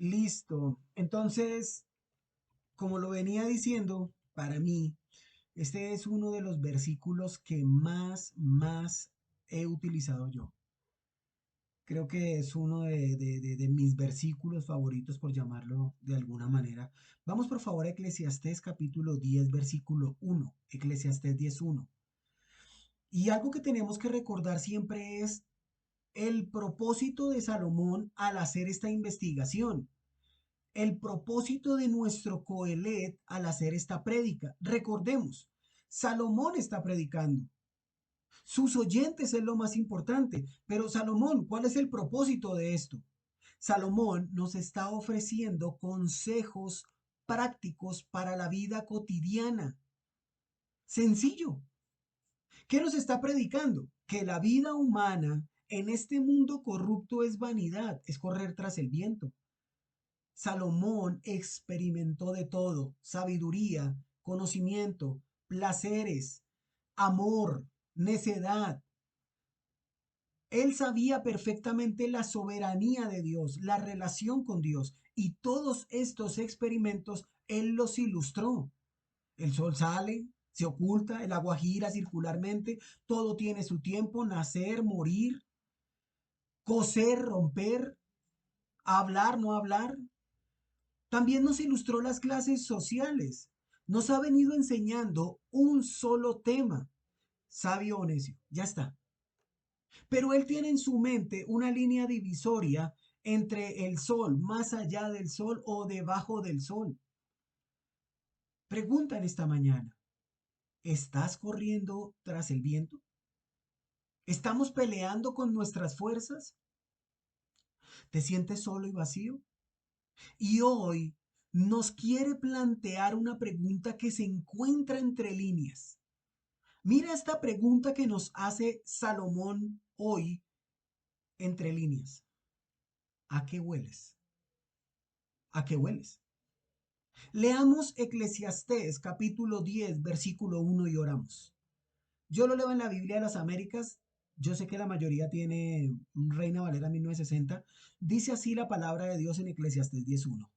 Listo. Entonces, como lo venía diciendo, para mí, este es uno de los versículos que más he utilizado yo. Creo que es uno de mis versículos favoritos, por llamarlo de alguna manera. Vamos por favor a Eclesiastés capítulo 10, versículo 1. Eclesiastés 10:1. Y algo que tenemos que recordar siempre es el propósito de Salomón al hacer esta investigación. El propósito de nuestro Coelet al hacer esta prédica. Recordemos, Salomón está predicando. Sus oyentes es lo más importante. Pero Salomón, ¿cuál es el propósito de esto? Salomón nos está ofreciendo consejos prácticos para la vida cotidiana. Sencillo. ¿Qué nos está predicando? Que la vida humana en este mundo corrupto es vanidad, es correr tras el viento. Salomón experimentó de todo: sabiduría, conocimiento, placeres, amor, necedad. Él sabía perfectamente la soberanía de Dios, la relación con Dios, y todos estos experimentos él los ilustró. El sol sale, se oculta, el agua gira circularmente, todo tiene su tiempo: nacer, morir, coser, romper, hablar, no hablar. También nos ilustró las clases sociales. Nos ha venido enseñando un solo tema: sabio o necio. Ya está. Pero él tiene en su mente una línea divisoria entre el sol, más allá del sol o debajo del sol. Pregunta en esta mañana: ¿estás corriendo tras el viento? ¿Estamos peleando con nuestras fuerzas? ¿Te sientes solo y vacío? Y hoy nos quiere plantear una pregunta que se encuentra entre líneas. Mira esta pregunta que nos hace Salomón hoy entre líneas. ¿A qué hueles? ¿A qué hueles? Leamos Eclesiastés capítulo 10, versículo 1 y oramos. Yo lo leo en la Biblia de las Américas. Yo sé que la mayoría tiene Reina Valera 1960. Dice así la palabra de Dios en Eclesiastés 10:1.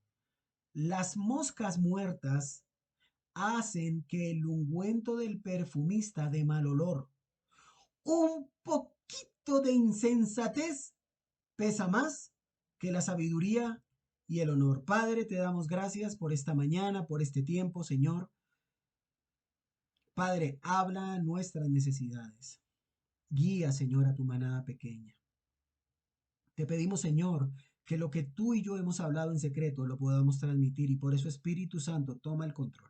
Las moscas muertas hacen que el ungüento del perfumista dé mal olor. Un poquito de insensatez pesa más que la sabiduría y el honor. Padre, te damos gracias por esta mañana, por este tiempo, Señor. Padre, habla nuestras necesidades. Guía, Señor, a tu manada pequeña. Te pedimos, Señor, que lo que tú y yo hemos hablado en secreto lo podamos transmitir, y por eso, Espíritu Santo, toma el control.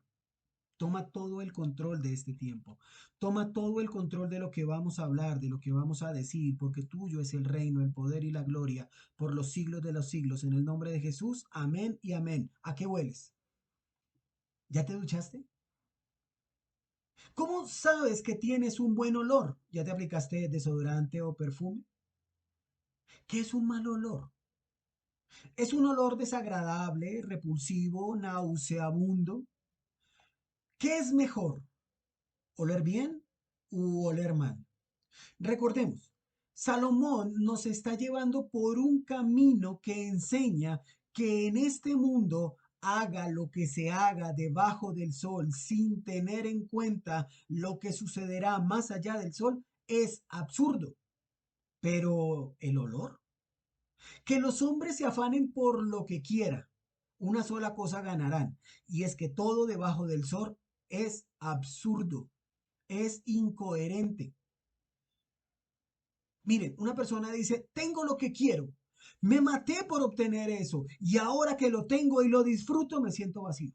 Toma todo el control de este tiempo. Toma todo el control de lo que vamos a hablar, de lo que vamos a decir, porque tuyo es el reino, el poder y la gloria por los siglos de los siglos. En el nombre de Jesús, amén y amén. ¿A qué hueles? ¿Ya te duchaste? ¿Cómo sabes que tienes un buen olor? ¿Ya te aplicaste desodorante o perfume? ¿Qué es un mal olor? Es un olor desagradable, repulsivo, nauseabundo. ¿Qué es mejor? ¿Oler bien u oler mal? Recordemos, Salomón nos está llevando por un camino que enseña que en este mundo, haga lo que se haga debajo del sol sin tener en cuenta lo que sucederá más allá del sol, es absurdo. Pero el olor, que los hombres se afanen por lo que quiera, una sola cosa ganarán, y es que todo debajo del sol es absurdo, es incoherente. Miren, una persona dice: tengo lo que quiero, me maté por obtener eso, y ahora que lo tengo y lo disfruto, me siento vacío.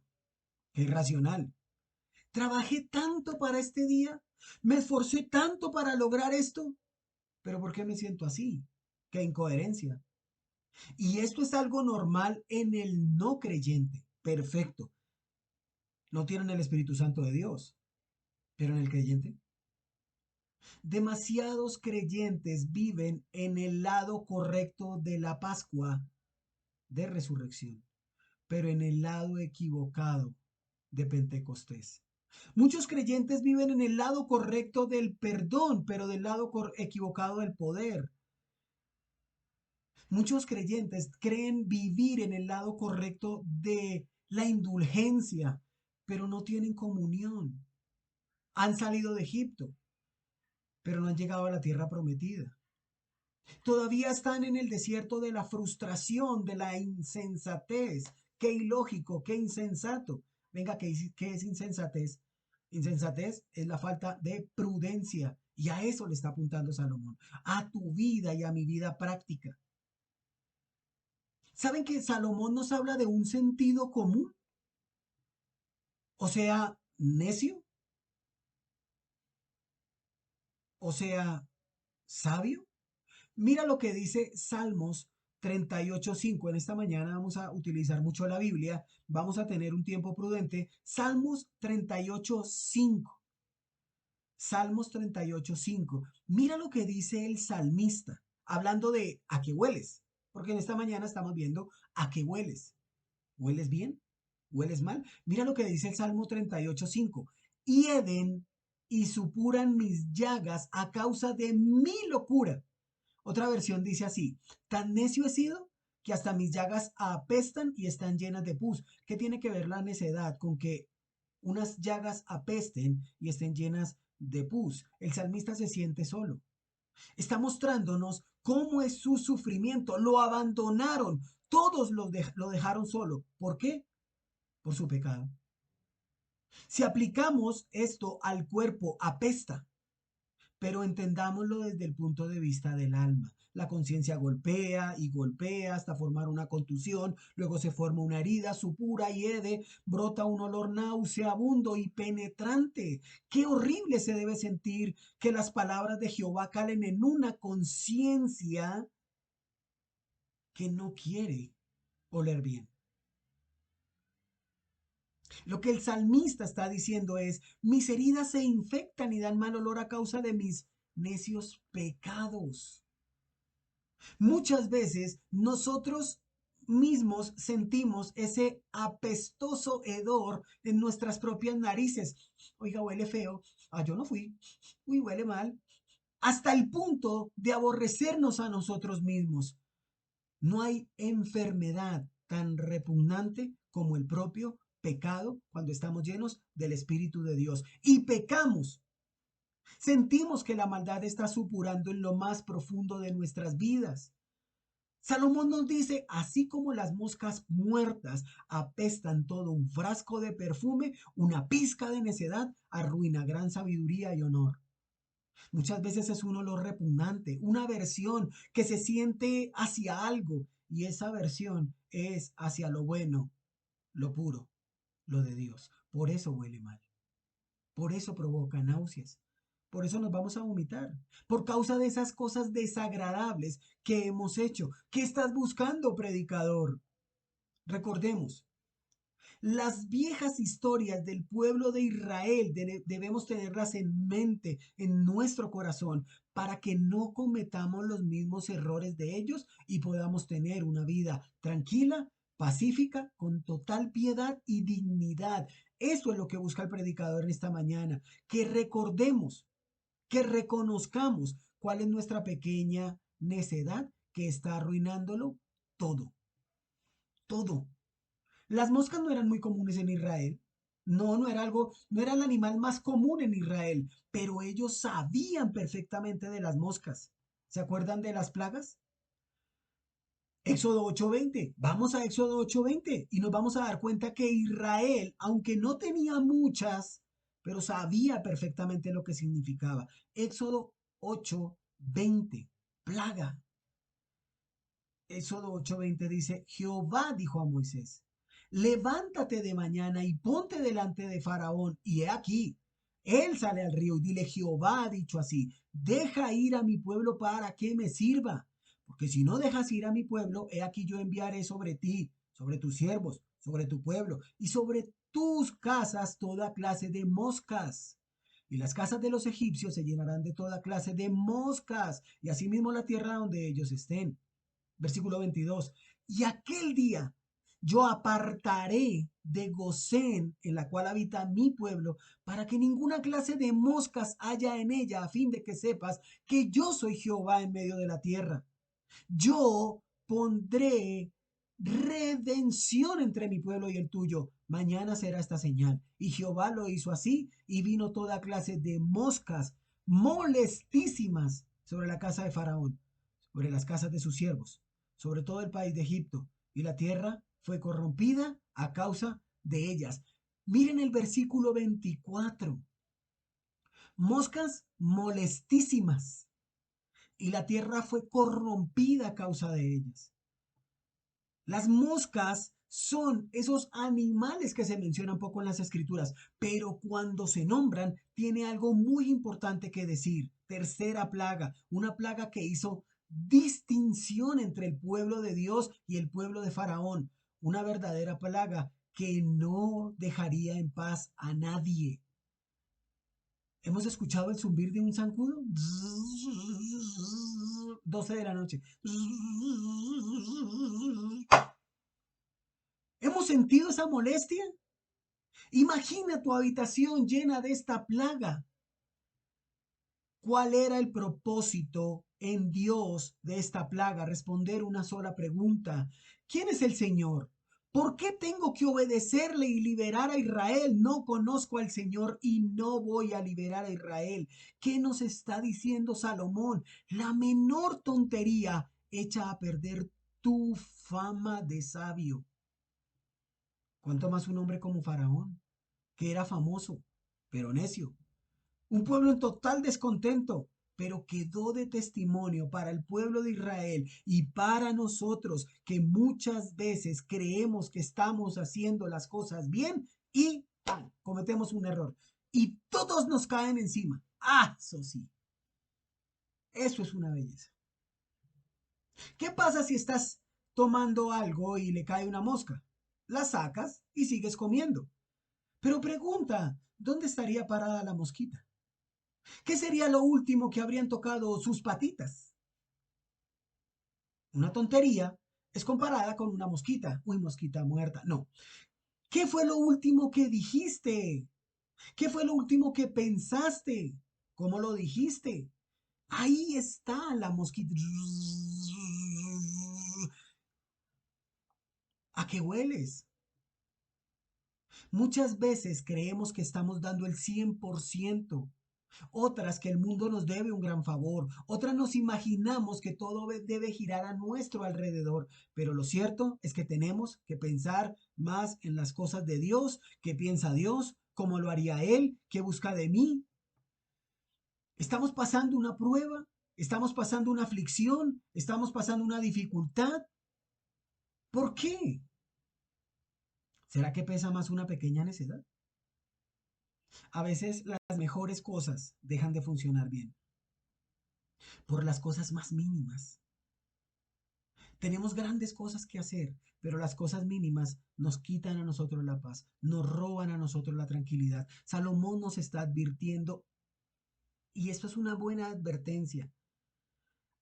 Qué irracional. Trabajé tanto para este día, me esforcé tanto para lograr esto, pero ¿por qué me siento así? Qué incoherencia. Y esto es algo normal en el no creyente. Perfecto. No tienen el Espíritu Santo de Dios, pero en el creyente. Demasiados creyentes viven en el lado correcto de la Pascua de resurrección, pero en el lado equivocado de Pentecostés. Muchos creyentes viven en el lado correcto del perdón, pero del lado equivocado del poder. Muchos creyentes creen vivir en el lado correcto de la indulgencia, pero no tienen comunión. Han salido de Egipto, pero no han llegado a la tierra prometida. Todavía están en el desierto de la frustración, de la insensatez. Qué ilógico, qué insensato. Venga, ¿qué es insensatez? Insensatez es la falta de prudencia. Y a eso le está apuntando Salomón, a tu vida y a mi vida práctica. ¿Saben que Salomón nos habla de un sentido común? O sea, necio, o sea, sabio. Mira lo que dice Salmos 38:5. En esta mañana vamos a utilizar mucho la Biblia, vamos a tener un tiempo prudente. Salmos 38:5. Salmos 38:5. Mira lo que dice el salmista, hablando de a qué hueles, porque en esta mañana estamos viendo a qué hueles. ¿Hueles bien? ¿Hueles mal? Mira lo que dice el Salmo 38:5. Hieden y supuran mis llagas a causa de mi locura. Otra versión dice así: tan necio he sido que hasta mis llagas apestan y están llenas de pus. ¿Qué tiene que ver la necedad con que unas llagas apesten y estén llenas de pus? El salmista se siente solo. Está mostrándonos cómo es su sufrimiento. Lo abandonaron. Todos lo dejaron solo. ¿Por qué? Por su pecado. Si aplicamos esto al cuerpo, apesta, pero entendámoslo desde el punto de vista del alma. La conciencia golpea y golpea hasta formar una contusión, luego se forma una herida, supura, hiede, brota un olor nauseabundo y penetrante. Qué horrible se debe sentir que las palabras de Jehová calen en una conciencia que no quiere oler bien. Lo que el salmista está diciendo es: mis heridas se infectan y dan mal olor a causa de mis necios pecados. Muchas veces nosotros mismos sentimos ese apestoso hedor en nuestras propias narices. Oiga, huele feo. Ah, yo no fui. Uy, huele mal. Hasta el punto de aborrecernos a nosotros mismos. No hay enfermedad tan repugnante como el propio pecado cuando estamos llenos del Espíritu de Dios. Y pecamos. Sentimos que la maldad está supurando en lo más profundo de nuestras vidas. Salomón nos dice: así como las moscas muertas apestan todo un frasco de perfume, una pizca de necedad arruina gran sabiduría y honor. Muchas veces es un olor repugnante, una aversión que se siente hacia algo, y esa aversión es hacia lo bueno, lo puro, lo de Dios. Por eso huele mal, por eso provoca náuseas, por eso nos vamos a vomitar, por causa de esas cosas desagradables que hemos hecho. ¿Qué estás buscando, predicador? Recordemos, las viejas historias del pueblo de Israel debemos tenerlas en mente, en nuestro corazón, para que no cometamos los mismos errores de ellos y podamos tener una vida tranquila, pacífica, con total piedad y dignidad. Eso es lo que busca el predicador en esta mañana, que recordemos, que reconozcamos cuál es nuestra pequeña necedad que está arruinándolo todo, todo. Las moscas no eran muy comunes en Israel. No, no era algo, no era el animal más común en Israel, pero ellos sabían perfectamente de las moscas. ¿Se acuerdan de las plagas? Éxodo 8:20. Vamos a Éxodo 8:20 y nos vamos a dar cuenta que Israel, aunque no tenía muchas, pero sabía perfectamente lo que significaba. Éxodo 8:20. Plaga. Éxodo 8:20 dice: Jehová dijo a Moisés: levántate de mañana y ponte delante de Faraón, y he aquí, él sale al río, y dile: Jehová ha dicho así: deja ir a mi pueblo para que me sirva, porque si no dejas ir a mi pueblo, he aquí yo enviaré sobre ti, sobre tus siervos, sobre tu pueblo y sobre tus casas toda clase de moscas. Y las casas de los egipcios se llenarán de toda clase de moscas, y asimismo la tierra donde ellos estén. Versículo 22. Y aquel día yo apartaré de Gosén, en la cual habita mi pueblo, para que ninguna clase de moscas haya en ella, a fin de que sepas que yo soy Jehová en medio de la tierra. Yo pondré redención entre mi pueblo y el tuyo. Mañana será esta señal. Y Jehová lo hizo así, y vino toda clase de moscas molestísimas sobre la casa de Faraón, sobre las casas de sus siervos, sobre todo el país de Egipto, y la tierra fue corrompida a causa de ellas. Miren el versículo 24. Moscas molestísimas, y la tierra fue corrompida a causa de ellas. Las moscas son esos animales que se mencionan poco en las escrituras, pero cuando se nombran tiene algo muy importante que decir. Tercera plaga, una plaga que hizo distinción entre el pueblo de Dios y el pueblo de Faraón, una verdadera plaga que no dejaría en paz a nadie. ¿Hemos escuchado el zumbir de un zancudo? 12 de la noche. ¿Hemos sentido esa molestia? Imagina tu habitación llena de esta plaga. ¿Cuál era el propósito en Dios de esta plaga? Responder una sola pregunta. ¿Quién es el Señor? ¿Por qué tengo que obedecerle y liberar a Israel? No conozco al Señor y no voy a liberar a Israel. ¿Qué nos está diciendo Salomón? La menor tontería echa a perder tu fama de sabio. ¿Cuánto más un hombre como Faraón, que era famoso, pero necio? Un pueblo en total descontento, pero quedó de testimonio para el pueblo de Israel y para nosotros que muchas veces creemos que estamos haciendo las cosas bien y cometemos un error. Y todos nos caen encima. Ah, eso sí. Eso es una belleza. ¿Qué pasa si estás tomando algo y le cae una mosca? La sacas y sigues comiendo. Pero pregunta, ¿dónde estaría parada la mosquita? ¿Qué sería lo último que habrían tocado sus patitas? Una tontería es comparada con una mosquita. Uy, mosquita muerta. No. ¿Qué fue lo último que dijiste? ¿Qué fue lo último que pensaste? ¿Cómo lo dijiste? Ahí está la mosquita. ¿A qué hueles? Muchas veces creemos que estamos dando el 100%. Otras que el mundo nos debe un gran favor, otras nos imaginamos que todo debe girar a nuestro alrededor, pero lo cierto es que tenemos que pensar más en las cosas de Dios, qué piensa Dios, cómo lo haría Él, qué busca de mí. Estamos pasando una prueba, estamos pasando una aflicción, estamos pasando una dificultad. ¿Por qué? ¿Será que pesa más una pequeña necedad? A veces las mejores cosas dejan de funcionar bien por las cosas más mínimas. Tenemos grandes cosas que hacer, pero las cosas mínimas nos quitan a nosotros la paz, nos roban a nosotros la tranquilidad. Salomón nos está advirtiendo, y esto es una buena advertencia.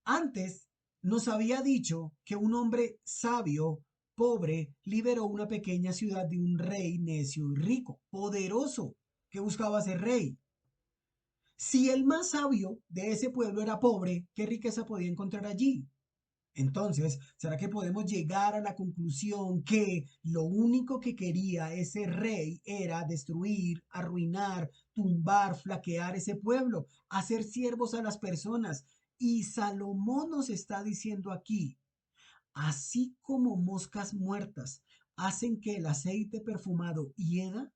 Antes nos había dicho que un hombre sabio, pobre, liberó una pequeña ciudad de un rey necio y rico, poderoso, que buscaba ser rey. Si el más sabio de ese pueblo era pobre, ¿qué riqueza podía encontrar allí? Entonces, ¿será que podemos llegar a la conclusión que lo único que quería ese rey era destruir, arruinar, tumbar, flaquear ese pueblo, hacer siervos a las personas? Y Salomón nos está diciendo aquí, así como moscas muertas hacen que el aceite perfumado hieda,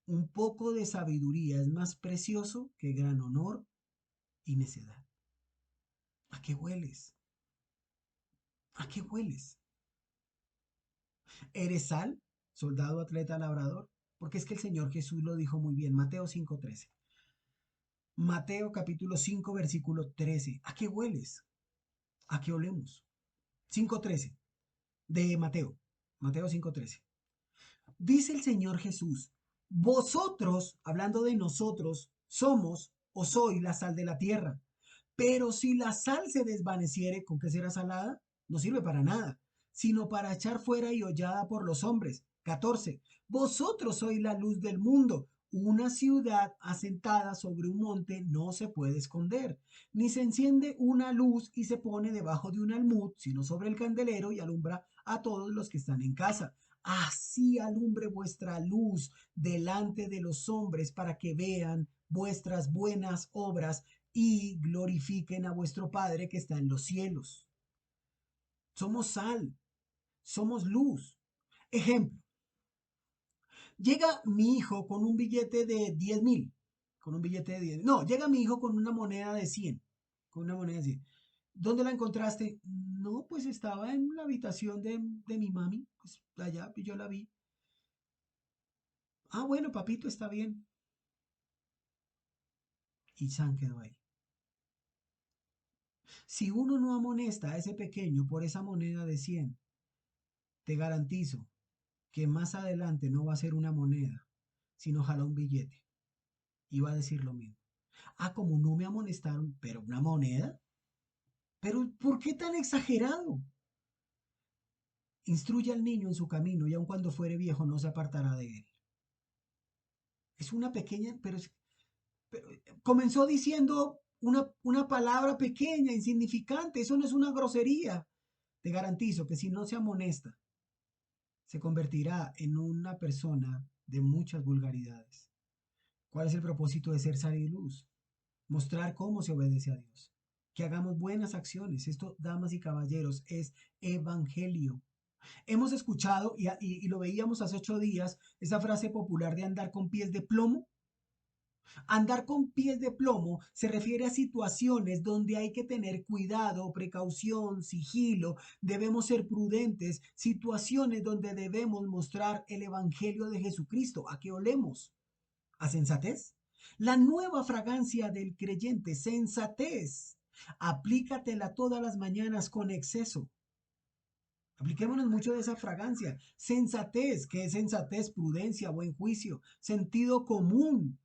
un poco de sabiduría es más precioso que gran honor y necedad. ¿A qué hueles? ¿A qué hueles? ¿Eres sal, soldado, atleta, labrador? Porque es que el Señor Jesús lo dijo muy bien, Mateo 5:13. Mateo capítulo 5, versículo 13. ¿A qué hueles? ¿A qué olemos? 5:13 de Mateo. Mateo 5:13. Dice el Señor Jesús, vosotros, hablando de nosotros, somos o soy la sal de la tierra. Pero si la sal se desvaneciere, ¿con qué será salada? No sirve para nada, sino para echar fuera y hollada por los hombres. 14. Vosotros sois la luz del mundo. Una ciudad asentada sobre un monte no se puede esconder, ni se enciende una luz y se pone debajo de un almud, sino sobre el candelero y alumbra a todos los que están en casa. Así alumbre vuestra luz delante de los hombres para que vean vuestras buenas obras y glorifiquen a vuestro Padre que está en los cielos. Somos sal, somos luz. Ejemplo, llega mi hijo con un billete de 10.000, con un billete de 10. No, llega mi hijo con una moneda de 100, con una moneda de 100. ¿Dónde la encontraste? No, pues estaba en la habitación de mi mami, pues allá yo la vi. Ah, bueno, papito, está bien. Y San quedó ahí. Si uno no amonesta a ese pequeño por esa moneda de 100, te garantizo que más adelante no va a ser una moneda, sino ojalá un billete. Y va a decir lo mismo. Ah, como no me amonestaron, pero una moneda. Pero ¿por qué tan exagerado? Instruye al niño en su camino y aun cuando fuere viejo no se apartará de él. Es una pequeña, pero comenzó diciendo una palabra pequeña, insignificante. Eso no es una grosería. Te garantizo que si no se amonesta, se convertirá en una persona de muchas vulgaridades. ¿Cuál es el propósito de ser sal y luz? Mostrar cómo se obedece a Dios. Que hagamos buenas acciones. Esto, damas y caballeros, es evangelio. Hemos escuchado, y lo veíamos hace 8 días, esa frase popular de andar con pies de plomo. Andar con pies de plomo se refiere a situaciones donde hay que tener cuidado, precaución, sigilo, debemos ser prudentes, situaciones donde debemos mostrar el Evangelio de Jesucristo. ¿A qué olemos? ¿A sensatez? La nueva fragancia del creyente, sensatez. Aplícatela todas las mañanas con exceso. Apliquémonos mucho de esa fragancia. Sensatez, ¿qué es sensatez? Prudencia, buen juicio, sentido común.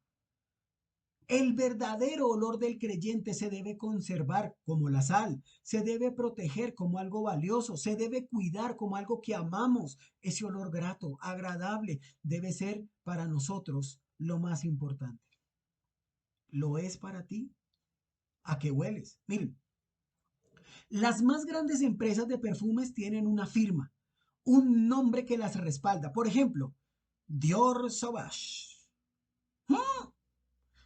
El verdadero olor del creyente se debe conservar como la sal, se debe proteger como algo valioso, se debe cuidar como algo que amamos. Ese olor grato, agradable, debe ser para nosotros lo más importante. ¿Lo es para ti? ¿A qué hueles? Miren, las más grandes empresas de perfumes tienen una firma, un nombre que las respalda. Por ejemplo, Dior Sauvage. ¡Ah!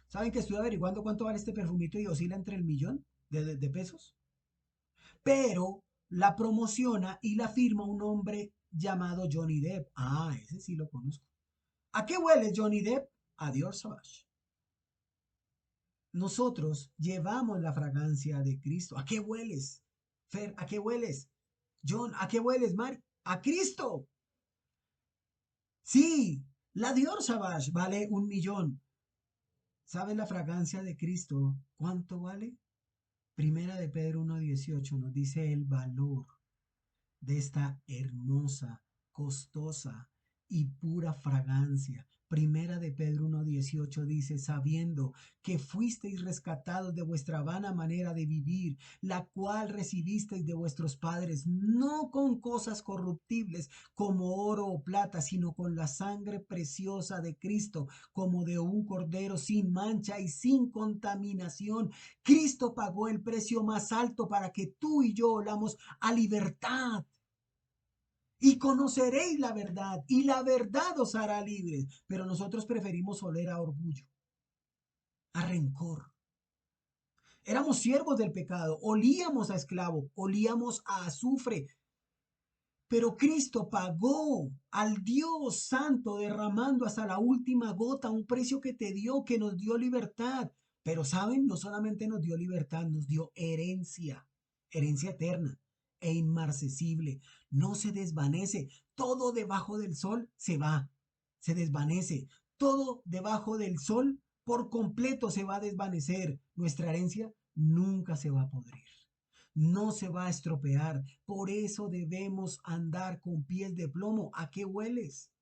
¿Saben que estoy averiguando cuánto vale este perfumito y oscila entre el millón de pesos? Pero la promociona y la firma un hombre llamado Johnny Depp. Ah, ese sí lo conozco. ¿A qué huele Johnny Depp? A Dior Sauvage. Nosotros llevamos la fragancia de Cristo. ¿A qué hueles? Fer, ¿a qué hueles? John, ¿a qué hueles, Mari? A Cristo. Sí, la Dior Sauvage vale 1.000.000. ¿Sabes la fragancia de Cristo? ¿Cuánto vale? Primera de Pedro 1:18 nos dice el valor de esta hermosa, costosa y pura fragancia. Primera de Pedro 1:18 dice, sabiendo que fuisteis rescatados de vuestra vana manera de vivir, la cual recibisteis de vuestros padres, no con cosas corruptibles como oro o plata, sino con la sangre preciosa de Cristo, como de un cordero sin mancha y sin contaminación. Cristo pagó el precio más alto para que tú y yo olamos a libertad. Y conoceréis la verdad, y la verdad os hará libres. Pero nosotros preferimos oler a orgullo, a rencor. Éramos siervos del pecado, olíamos a esclavo, olíamos a azufre. Pero Cristo pagó al Dios Santo derramando hasta la última gota un precio que te dio, que nos dio libertad. Pero saben, no solamente nos dio libertad, nos dio herencia, herencia eterna e inmarcesible. No se desvanece. Todo debajo del sol se va, se desvanece. Todo debajo del sol por completo se va a desvanecer. Nuestra herencia nunca se va a podrir, no se va a estropear. Por eso debemos andar con pies de plomo. ¿A qué hueles?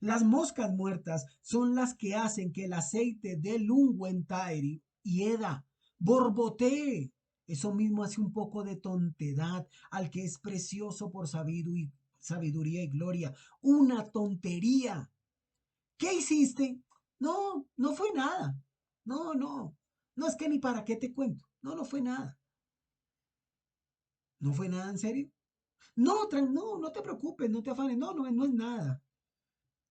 Las moscas muertas son las que hacen que el aceite del ungüentaire hieda, borbotee. Eso mismo hace un poco de tontedad al que es precioso por sabiduría y gloria. Una tontería. ¿Qué hiciste? No, no fue nada. No, no. No es que ni para qué te cuento. No, no fue nada. ¿No fue nada en serio? No, no, no te preocupes, no te afanes. No, no, no es nada.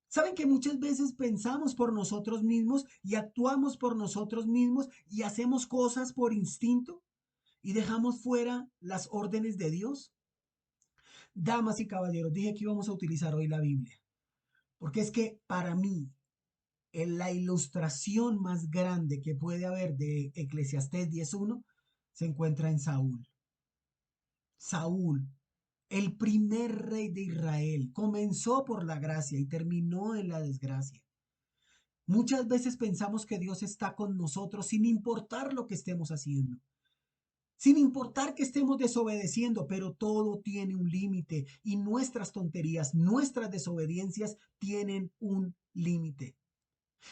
Saben que muchas veces pensamos por nosotros mismos y actuamos por nosotros mismos y hacemos cosas por instinto y dejamos fuera las órdenes de Dios. Damas y caballeros, dije que íbamos a utilizar hoy la Biblia, porque es que para mí la ilustración más grande que puede haber de Eclesiastés 10:1 se encuentra en Saúl. Saúl, el primer rey de Israel, comenzó por la gracia y terminó en la desgracia. Muchas veces pensamos que Dios está con nosotros sin importar lo que estemos haciendo, sin importar que estemos desobedeciendo, pero todo tiene un límite y nuestras tonterías, nuestras desobediencias tienen un límite.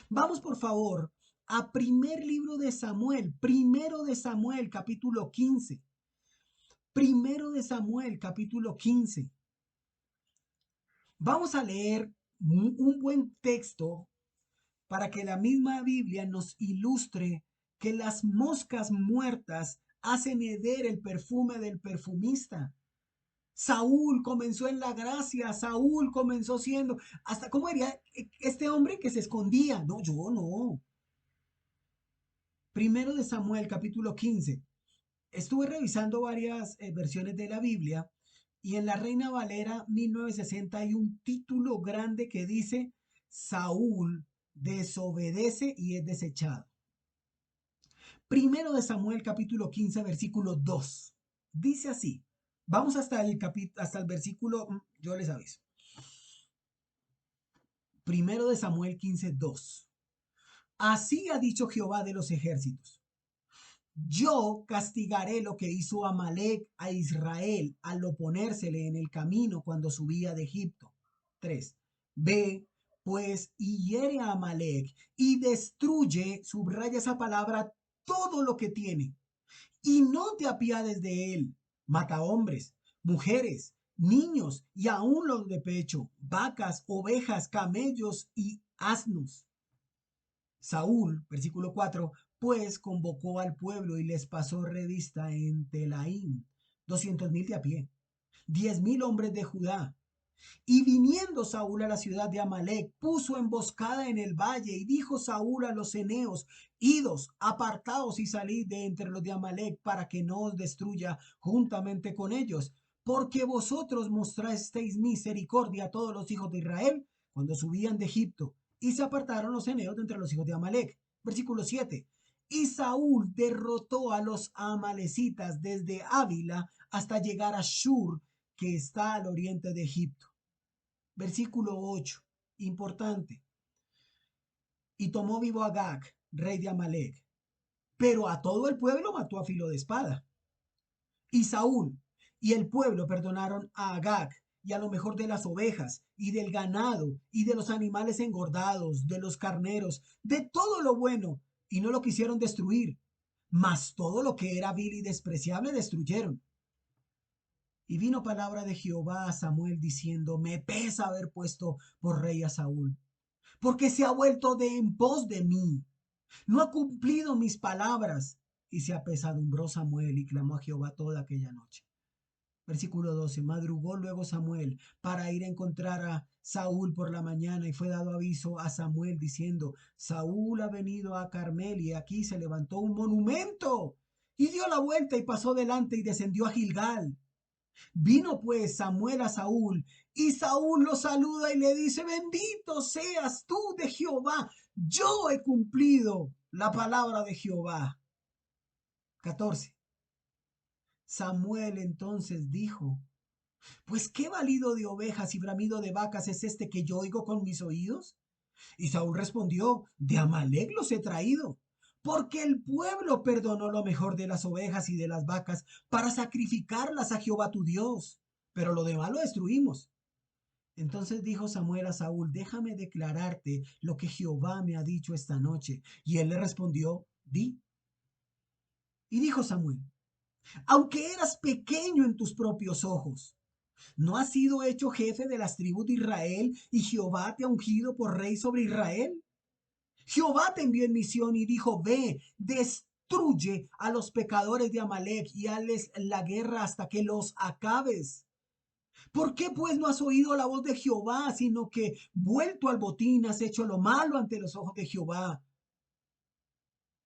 Vamos por favor a primer libro de Samuel, primero de Samuel, capítulo 15. Primero de Samuel, capítulo 15. Vamos a leer un buen texto para que la misma Biblia nos ilustre que las moscas muertas hacen heder el perfume del perfumista. Saúl comenzó en la gracia, Saúl comenzó siendo, hasta, ¿cómo diría este hombre que se escondía? No, yo no. Primero de Samuel, capítulo 15. Estuve revisando varias versiones de la Biblia y en la Reina Valera 1960 hay un título grande que dice Saúl desobedece y es desechado. Primero de Samuel capítulo 15 versículo 2. Dice así. Vamos hasta el versículo, yo les aviso. Primero de Samuel 15:2. Así ha dicho Jehová de los ejércitos. Yo castigaré lo que hizo Amalec a Israel al oponérsele en el camino cuando subía de Egipto. 3. Ve, pues, y hiere a Amalec y destruye, subraya esa palabra, todo lo que tiene. Y no te apiades de él. Mata hombres, mujeres, niños y aún los de pecho, vacas, ovejas, camellos y asnos. Saúl, versículo 4, pues convocó al pueblo y les pasó revista en Telaín, 200,000 de a pie, 10,000 hombres de Judá. Y viniendo Saúl a la ciudad de Amalec, puso emboscada en el valle y dijo Saúl a los eneos, idos, apartaos y salid de entre los de Amalec para que no os destruya juntamente con ellos, porque vosotros mostrasteis misericordia a todos los hijos de Israel cuando subían de Egipto. Y se apartaron los eneos de entre los hijos de Amalec. Versículo 7. Y Saúl derrotó a los amalecitas desde Ávila hasta llegar a Shur, que está al oriente de Egipto. Versículo 8, importante. Y tomó vivo a Agag, rey de Amalec, pero a todo el pueblo mató a filo de espada. Y Saúl y el pueblo perdonaron a Agag y a lo mejor de las ovejas y del ganado y de los animales engordados, de los carneros, de todo lo bueno, y no lo quisieron destruir, mas todo lo que era vil y despreciable destruyeron. Y vino palabra de Jehová a Samuel diciendo, me pesa haber puesto por rey a Saúl, porque se ha vuelto de en pos de mí, no ha cumplido mis palabras. Y se apesadumbró Samuel y clamó a Jehová toda aquella noche. Versículo 12. Madrugó luego Samuel para ir a encontrar a Saúl por la mañana y fue dado aviso a Samuel diciendo, Saúl ha venido a Carmel y aquí se levantó un monumento. Y dio la vuelta y pasó delante y descendió a Gilgal. Vino pues Samuel a Saúl y Saúl lo saluda y le dice, bendito seas tú de Jehová, yo he cumplido la palabra de Jehová. 14. Samuel entonces dijo, pues qué balido de ovejas y bramido de vacas es este que yo oigo con mis oídos. Y Saúl respondió, de Amalec los he traído, porque el pueblo perdonó lo mejor de las ovejas y de las vacas para sacrificarlas a Jehová tu Dios, pero lo demás lo destruimos. Entonces dijo Samuel a Saúl, déjame declararte lo que Jehová me ha dicho esta noche. Y él le respondió, di. Y dijo Samuel, aunque eras pequeño en tus propios ojos, ¿no has sido hecho jefe de las tribus de Israel y Jehová te ha ungido por rey sobre Israel? Jehová te envió en misión y dijo, ve, destruye a los pecadores de Amalek y hales la guerra hasta que los acabes. ¿Por qué pues no has oído la voz de Jehová, sino que vuelto al botín has hecho lo malo ante los ojos de Jehová?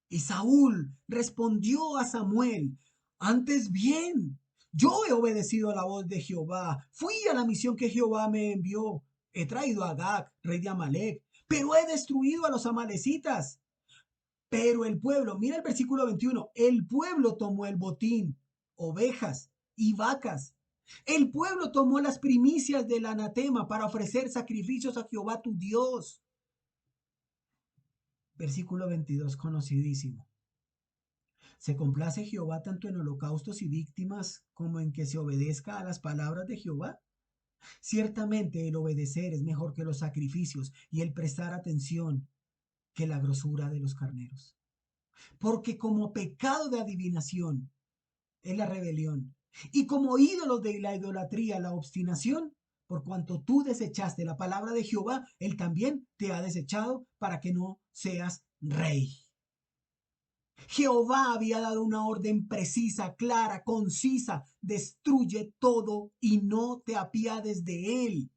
Y Saúl respondió a Samuel, antes bien, yo he obedecido a la voz de Jehová, fui a la misión que Jehová me envió, he traído a Agag, rey de Amalek, pero he destruido a los amalecitas. Pero el pueblo, mira el versículo 21, el pueblo tomó el botín, ovejas y vacas. El pueblo tomó las primicias del anatema para ofrecer sacrificios a Jehová tu Dios. Versículo 22, conocidísimo. ¿Se complace Jehová tanto en holocaustos y víctimas como en que se obedezca a las palabras de Jehová? Ciertamente el obedecer es mejor que los sacrificios y el prestar atención que la grosura de los carneros. Porque como pecado de adivinación es la rebelión y como ídolos de la idolatría la obstinación, por cuanto tú desechaste la palabra de Jehová, él también te ha desechado para que no seas rey. Jehová había dado una orden precisa, clara, concisa, destruye todo y no te apiades de él.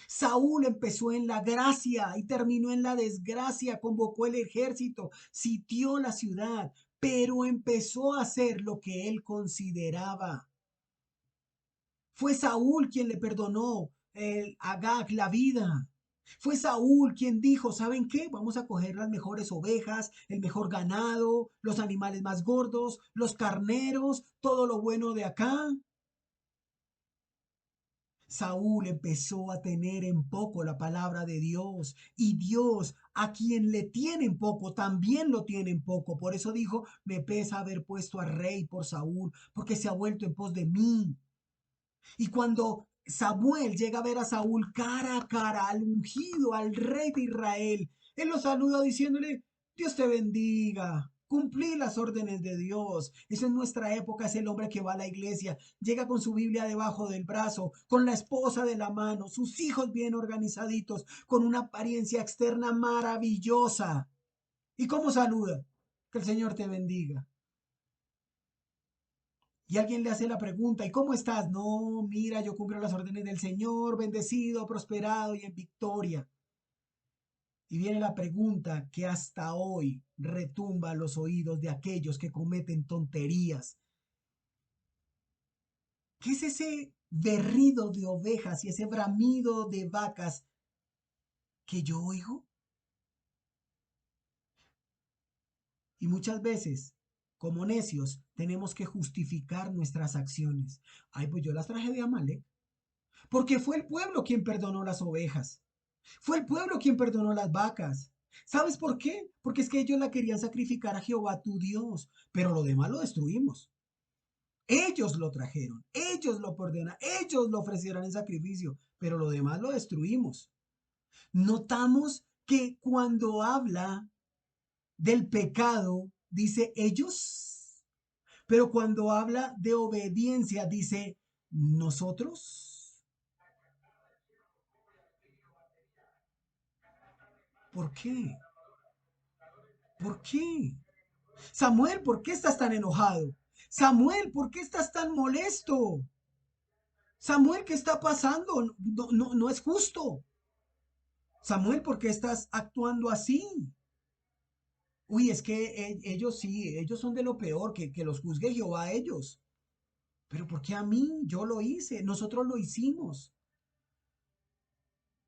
Saúl empezó en la gracia y terminó en la desgracia, convocó el ejército, sitió la ciudad, pero empezó a hacer lo que él consideraba. Fue Saúl quien le perdonó a Agag la vida. Fue Saúl quien dijo, ¿saben qué? Vamos a coger las mejores ovejas, el mejor ganado, los animales más gordos, los carneros, todo lo bueno de acá. Saúl empezó a tener en poco la palabra de Dios y Dios a quien le tienen poco también lo tienen poco. Por eso dijo, me pesa haber puesto a rey por Saúl porque se ha vuelto en pos de mí. Y cuando Samuel llega a ver a Saúl cara a cara, al ungido, al rey de Israel, él lo saluda diciéndole, Dios te bendiga. Cumplí las órdenes de Dios. Eso en nuestra época es el hombre que va a la iglesia, llega con su Biblia debajo del brazo, con la esposa de la mano, sus hijos bien organizaditos, con una apariencia externa maravillosa. ¿Y cómo saluda? Que el Señor te bendiga. Y alguien le hace la pregunta, ¿y cómo estás? No, mira, yo cumplo las órdenes del Señor, bendecido, prosperado y en victoria. Y viene la pregunta que hasta hoy retumba a los oídos de aquellos que cometen tonterías. ¿Qué es ese berrido de ovejas y ese bramido de vacas que yo oigo? Y muchas veces, como necios, tenemos que justificar nuestras acciones. Ay, pues yo las traje de Amalek, porque fue el pueblo quien perdonó las ovejas. Fue el pueblo quien perdonó las vacas. ¿Sabes por qué? Porque es que ellos la querían sacrificar a Jehová tu Dios, pero lo demás lo destruimos. Ellos lo trajeron, ellos lo perdonaron, ellos lo ofrecieron en sacrificio, pero lo demás lo destruimos. Notamos que cuando habla del pecado, dice ellos, pero cuando habla de obediencia, dice nosotros. ¿Por qué? ¿Por qué? Samuel, ¿por qué estás tan enojado? Samuel, ¿por qué estás tan molesto? Samuel, ¿qué está pasando? No, no, no es justo. Samuel, ¿por qué estás actuando así? Uy, es que ellos sí, ellos son de lo peor, que los juzgue Jehová a ellos. Pero ¿por qué a mí? Yo lo hice, nosotros lo hicimos.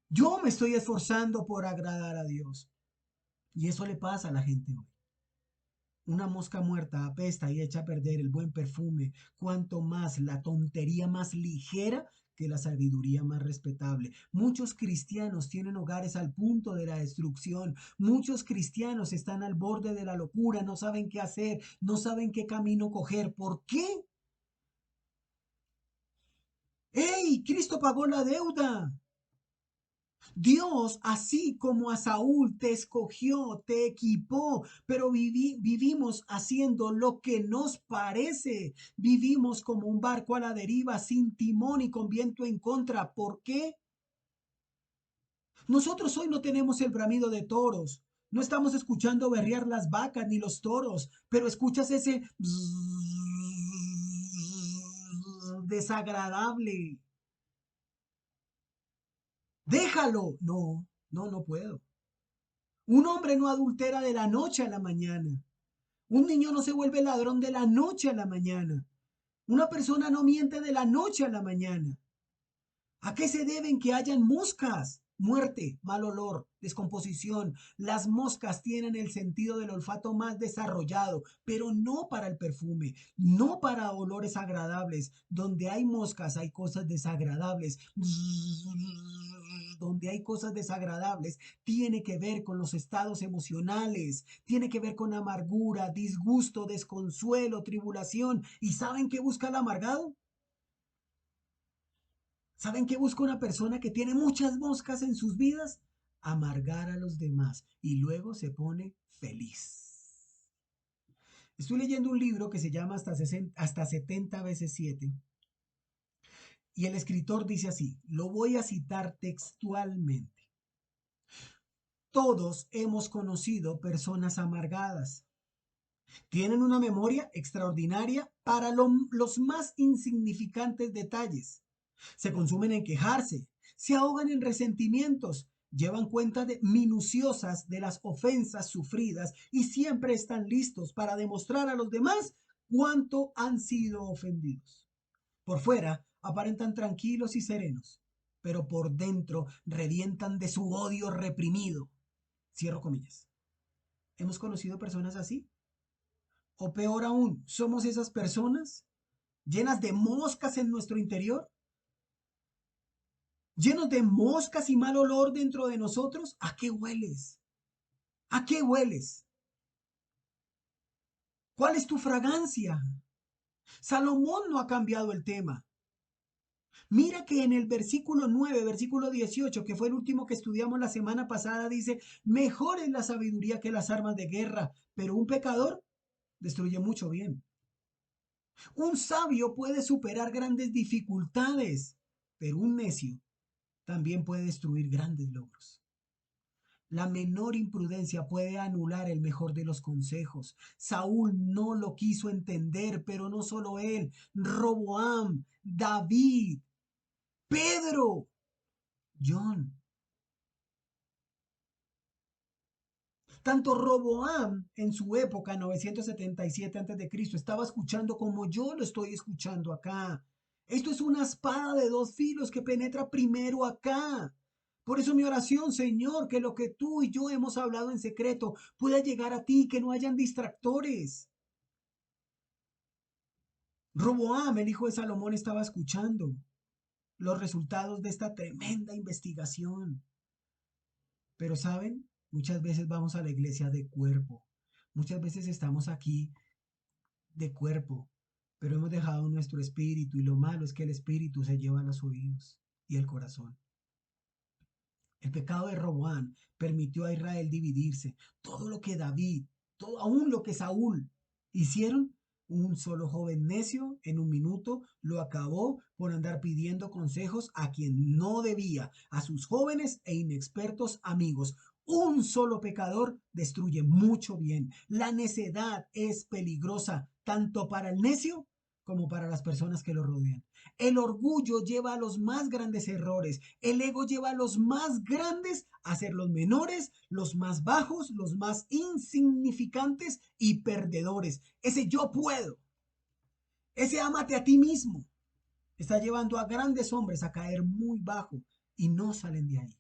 Yo me estoy esforzando por agradar a Dios. Y eso le pasa a la gente hoy. Una mosca muerta apesta y echa a perder el buen perfume, cuanto más la tontería más ligera que la sabiduría más respetable. Muchos cristianos tienen hogares al punto de la destrucción. Muchos cristianos están al borde de la locura, no saben qué hacer, no saben qué camino coger. ¿Por qué? ¡Ey! Cristo pagó la deuda. Dios, así como a Saúl te escogió, te equipó, pero vivimos haciendo lo que nos parece. Vivimos como un barco a la deriva, sin timón y con viento en contra. ¿Por qué? Nosotros hoy no tenemos el bramido de toros. No estamos escuchando berrear las vacas ni los toros, pero escuchas ese desagradable. Déjalo. No, no, no puedo. Un hombre no adultera de la noche a la mañana. Un niño no se vuelve ladrón de la noche a la mañana. Una persona no miente de la noche a la mañana. ¿A qué se deben que hayan moscas? Muerte, mal olor, descomposición. Las moscas tienen el sentido del olfato más desarrollado, pero no para el perfume, no para olores agradables. Donde hay moscas hay cosas desagradables. Donde hay cosas desagradables tiene que ver con los estados emocionales, tiene que ver con amargura, disgusto, desconsuelo, tribulación. ¿Y saben qué busca el amargado? ¿Saben qué busca una persona que tiene muchas moscas en sus vidas? Amargar a los demás y luego se pone feliz. Estoy leyendo un libro que se llama Hasta 70 veces 7 y el escritor dice así, lo voy a citar textualmente. Todos hemos conocido personas amargadas. Tienen una memoria extraordinaria para los más insignificantes detalles. Se consumen en quejarse, se ahogan en resentimientos, llevan cuenta minuciosas de las ofensas sufridas y siempre están listos para demostrar a los demás cuánto han sido ofendidos. Por fuera aparentan tranquilos y serenos, pero por dentro revientan de su odio reprimido. Cierro comillas. ¿Hemos conocido personas así? O peor aún, ¿somos esas personas llenas de moscas en nuestro interior? ¿Llenos de moscas y mal olor dentro de nosotros? ¿A qué hueles? ¿A qué hueles? ¿Cuál es tu fragancia? Salomón no ha cambiado el tema. Mira que en el versículo 9, versículo 18, que fue el último que estudiamos la semana pasada, dice, mejor es la sabiduría que las armas de guerra, pero un pecador destruye mucho bien. Un sabio puede superar grandes dificultades, pero un necio también puede destruir grandes logros. La menor imprudencia puede anular el mejor de los consejos. Saúl no lo quiso entender, pero no solo él, Roboam, David, Pedro, John. Tanto Roboam en su época, 977 a.C., estaba escuchando como yo lo estoy escuchando acá. Esto es una espada de dos filos que penetra primero acá. Por eso mi oración, Señor, que lo que tú y yo hemos hablado en secreto pueda llegar a ti, que no hayan distractores. Roboam, el hijo de Salomón, estaba escuchando los resultados de esta tremenda investigación. Pero saben, muchas veces vamos a la iglesia de cuerpo. Muchas veces estamos aquí de cuerpo, pero hemos dejado nuestro espíritu y lo malo es que el espíritu se lleva a los oídos y el corazón. El pecado de Roboam permitió a Israel dividirse. Todo lo que David, todo, aún lo que Saúl hicieron, un solo joven necio en un minuto lo acabó por andar pidiendo consejos a quien no debía, a sus jóvenes e inexpertos amigos. Un solo pecador destruye mucho bien. La necedad es peligrosa tanto para el necio como para las personas que lo rodean. El orgullo lleva a los más grandes errores. El ego lleva a los más grandes a ser los menores, los más bajos, los más insignificantes y perdedores. Ese yo puedo, ese ámate a ti mismo, está llevando a grandes hombres a caer muy bajo y no salen de ahí.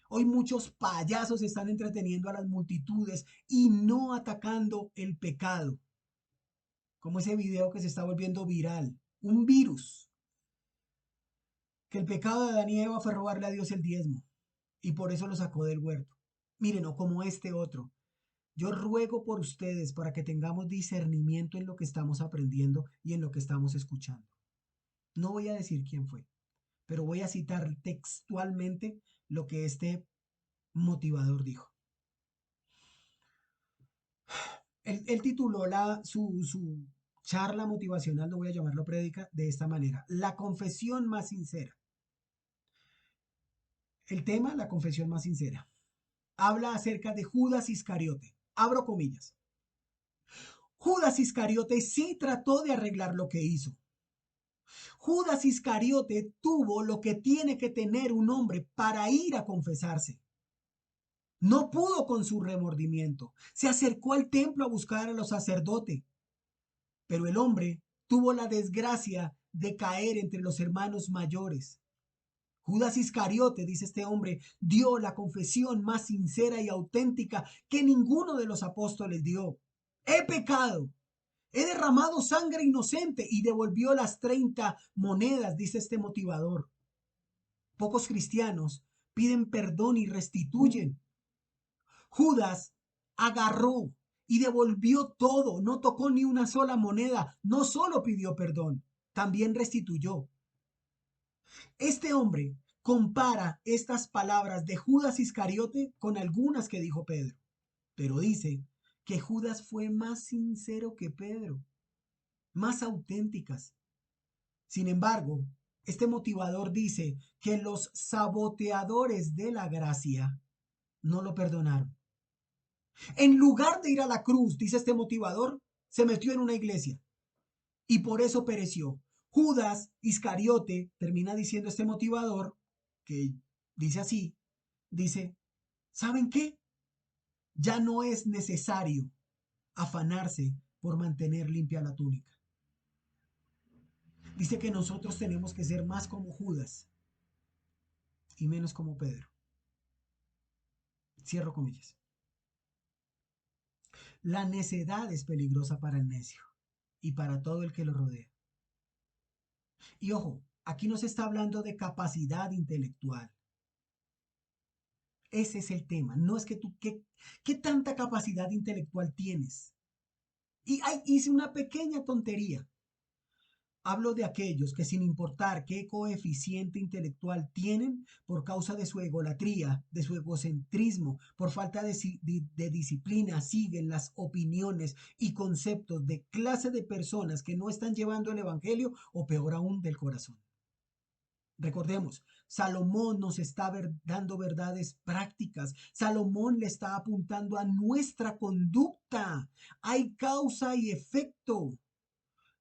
Hoy muchos payasos están entreteniendo a las multitudes y no atacando el pecado, como ese video que se está volviendo viral, un virus, que el pecado de Adán y Eva fue robarle a Dios el diezmo y por eso lo sacó del huerto. Miren, o como este otro. Yo ruego por ustedes para que tengamos discernimiento en lo que estamos aprendiendo y en lo que estamos escuchando. No voy a decir quién fue, pero voy a citar textualmente lo que este motivador dijo. Él tituló su charla motivacional, no voy a llamarlo prédica, de esta manera. La confesión más sincera. El tema, la confesión más sincera. habla acerca de Judas Iscariote. Abro comillas. Judas Iscariote sí trató de arreglar lo que hizo. Judas Iscariote tuvo lo que tiene que tener un hombre para ir a confesarse. No pudo con su remordimiento. Se acercó al templo a buscar a los sacerdotes. Pero el hombre tuvo la desgracia de caer entre los hermanos mayores. Judas Iscariote, dice este hombre, dio la confesión más sincera y auténtica que ninguno de los apóstoles dio. He pecado, he derramado sangre inocente, y devolvió las 30 monedas, dice este motivador. Pocos cristianos piden perdón y restituyen. Judas agarró y devolvió todo, no tocó ni una sola moneda, no solo pidió perdón, también restituyó. Este hombre compara estas palabras de Judas Iscariote con algunas que dijo Pedro, pero dice que Judas fue más sincero que Pedro, más auténticas. Sin embargo, este motivador dice que los saboteadores de la gracia no lo perdonaron. En lugar de ir a la cruz, dice este motivador, se metió en una iglesia y por eso pereció. Judas Iscariote, termina diciendo este motivador, que dice así, dice, ¿saben qué? Ya no es necesario afanarse por mantener limpia la túnica. Dice que nosotros tenemos que ser más como Judas y menos como Pedro. Cierro comillas. La necedad es peligrosa para el necio y para todo el que lo rodea. Y ojo, aquí no se está hablando de capacidad intelectual. Ese es el tema. No es que tú, ¿qué tanta capacidad intelectual tienes? Y hice una pequeña tontería. Hablo de aquellos que sin importar qué coeficiente intelectual tienen, por causa de su egolatría, de su egocentrismo, por falta de disciplina, siguen las opiniones y conceptos de clase de personas que no están llevando el evangelio, o peor aún, del corazón. Recordemos, Salomón nos está dando verdades prácticas. Salomón le está apuntando a nuestra conducta. Hay causa y efecto.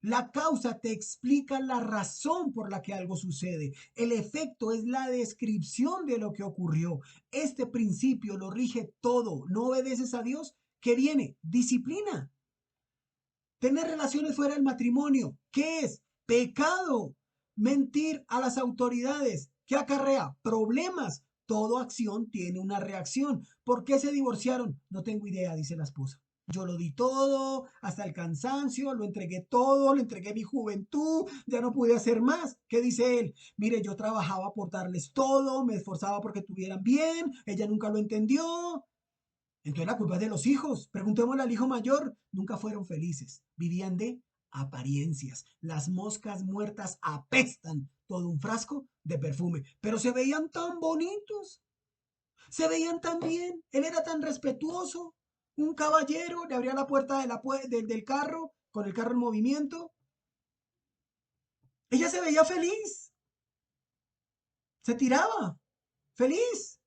La causa te explica la razón por la que algo sucede. El efecto es la descripción de lo que ocurrió. Este principio lo rige todo. ¿No obedeces a Dios? ¿Qué viene? Disciplina. Tener relaciones fuera del matrimonio. ¿Qué es? Pecado. Mentir a las autoridades. ¿Qué acarrea? Problemas. Toda acción tiene una reacción. ¿Por qué se divorciaron? No tengo idea, dice la esposa. Yo lo di todo, hasta el cansancio, lo entregué todo, le entregué mi juventud, ya no pude hacer más. ¿Qué dice él? Mire, yo trabajaba por darles todo, me esforzaba porque tuvieran bien, ella nunca lo entendió. Entonces la culpa es de los hijos. Preguntémosle al hijo mayor. Nunca fueron felices. Vivían de apariencias. Las moscas muertas apestan todo un frasco de perfume. Pero se veían tan bonitos. Se veían tan bien. Él era tan respetuoso. Un caballero le abría la puerta del carro, con el carro en movimiento. Ella se veía feliz. Se tiraba. Feliz.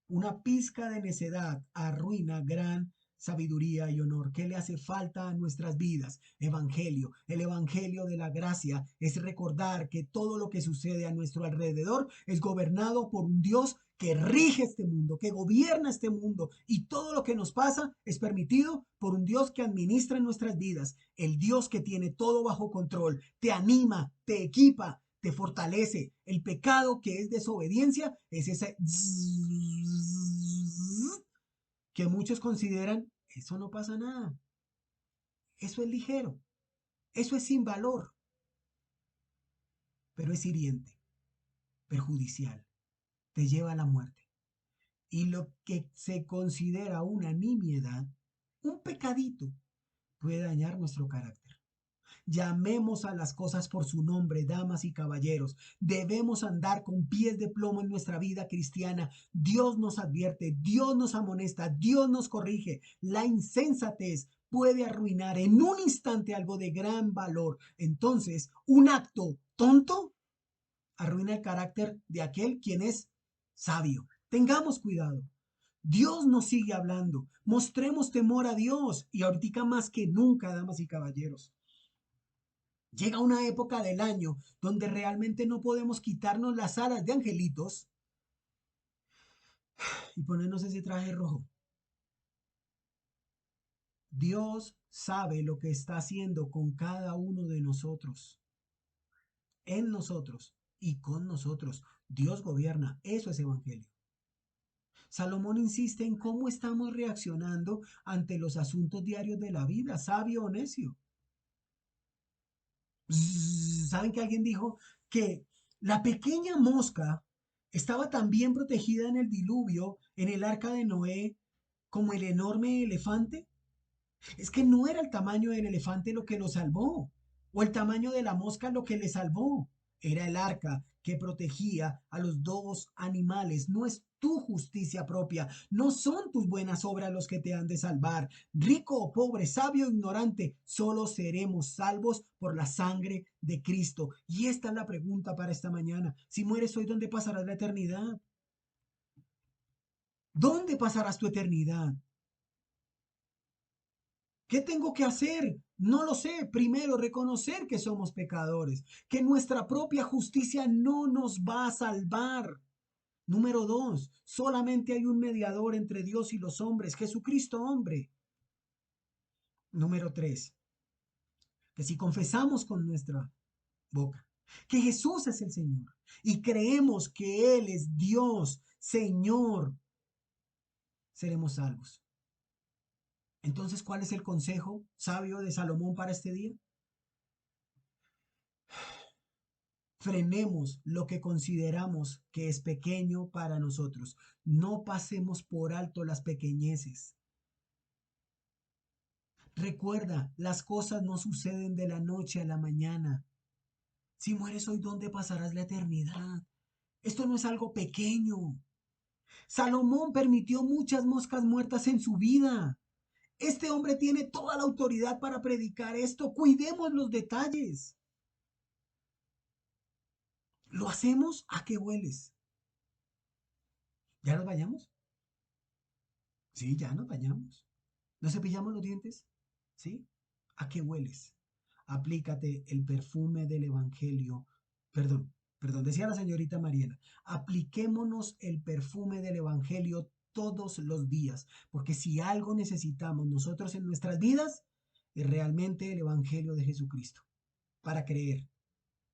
Una pizca de necedad arruina gran sabiduría y honor. ¿Qué le hace falta a nuestras vidas? Evangelio. El evangelio de la gracia es recordar que todo lo que sucede a nuestro alrededor es gobernado por un Dios que rige este mundo, que gobierna este mundo, y todo lo que nos pasa es permitido por un Dios que administra nuestras vidas, el Dios que tiene todo bajo control, te anima, te equipa, te fortalece. El pecado, que es desobediencia, es ese que muchos consideran, eso no pasa nada, eso es ligero, eso es sin valor, pero es hiriente, perjudicial, te lleva a la muerte. Y lo que se considera una nimiedad, un pecadito, puede dañar nuestro carácter. Llamemos a las cosas por su nombre, damas y caballeros. Debemos andar con pies de plomo en nuestra vida cristiana. Dios nos advierte, Dios nos amonesta, Dios nos corrige. La insensatez puede arruinar en un instante algo de gran valor. Entonces, un acto tonto arruina el carácter de aquel quien es sabio. Tengamos cuidado. Dios nos sigue hablando. Mostremos temor a Dios y ahorita más que nunca, damas y caballeros. Llega una época del año donde realmente no podemos quitarnos las alas de angelitos y ponernos ese traje rojo. Dios sabe lo que está haciendo con cada uno de nosotros, en nosotros y con nosotros. Dios gobierna, eso es evangelio. Salomón insiste en cómo estamos reaccionando ante los asuntos diarios de la vida, sabio o necio. ¿Saben que alguien dijo que la pequeña mosca estaba tan bien protegida en el diluvio, en el arca de Noé, como el enorme elefante? Es que no era el tamaño del elefante lo que lo salvó, o el tamaño de la mosca lo que le salvó. Era el arca que protegía a los dos animales. No es tu justicia propia, no son tus buenas obras los que te han de salvar. Rico o pobre, sabio o ignorante, solo seremos salvos por la sangre de Cristo. Y esta es la pregunta para esta mañana. Si mueres hoy, ¿dónde pasarás la eternidad? ¿Dónde pasarás tu eternidad? ¿Qué tengo que hacer? No lo sé. Primero, reconocer que somos pecadores, que nuestra propia justicia no nos va a salvar. Número dos, solamente hay un mediador entre Dios y los hombres, Jesucristo hombre. Número tres, que si confesamos con nuestra boca que Jesús es el Señor y creemos que Él es Dios, Señor, seremos salvos. Entonces, ¿cuál es el consejo sabio de Salomón para este día? Frenemos lo que consideramos que es pequeño para nosotros. No pasemos por alto las pequeñeces. Recuerda, las cosas no suceden de la noche a la mañana. Si mueres hoy, ¿dónde pasarás la eternidad? Esto no es algo pequeño. Salomón permitió muchas moscas muertas en su vida. Este hombre tiene toda la autoridad para predicar esto. Cuidemos los detalles. ¿Lo hacemos? ¿A qué hueles? ¿Ya nos bañamos? Sí, ya nos bañamos. ¿Nos cepillamos los dientes? ¿Sí? ¿A qué hueles? Aplícate el perfume del Evangelio. Perdón, decía la señorita Mariela. Apliquémonos el perfume del Evangelio todos los días, porque si algo necesitamos nosotros en nuestras vidas, es realmente el Evangelio de Jesucristo, para creer,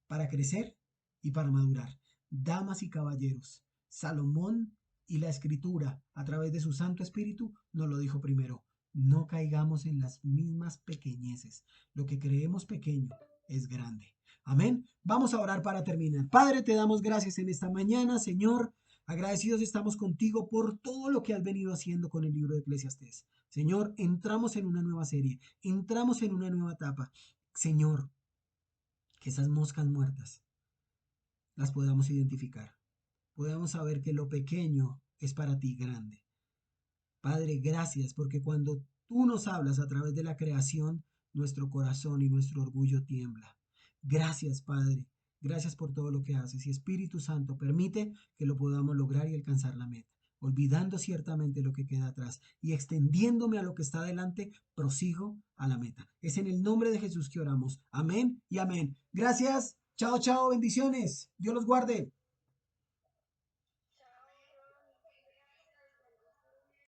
para crecer y para madurar. Damas y caballeros, Salomón y la Escritura, a través de su Santo Espíritu, nos lo dijo primero. No caigamos en las mismas pequeñeces. Lo que creemos pequeño es grande. Amén. Vamos a orar para terminar. Padre, te damos gracias en esta mañana, Señor. Agradecidos estamos contigo por todo lo que has venido haciendo con el libro de Eclesiastés. Señor, entramos en una nueva serie, entramos en una nueva etapa. Señor, que esas moscas muertas las podamos identificar. Podamos saber que lo pequeño es para ti grande. Padre, gracias porque cuando tú nos hablas a través de la creación, nuestro corazón y nuestro orgullo tiembla. Gracias, Padre. Gracias por todo lo que haces. Y Espíritu Santo, permite que lo podamos lograr y alcanzar la meta, olvidando ciertamente lo que queda atrás y extendiéndome a lo que está adelante, prosigo a la meta. Es en el nombre de Jesús que oramos. Amén y amén. Gracias. Chao, chao. Bendiciones. Dios los guarde.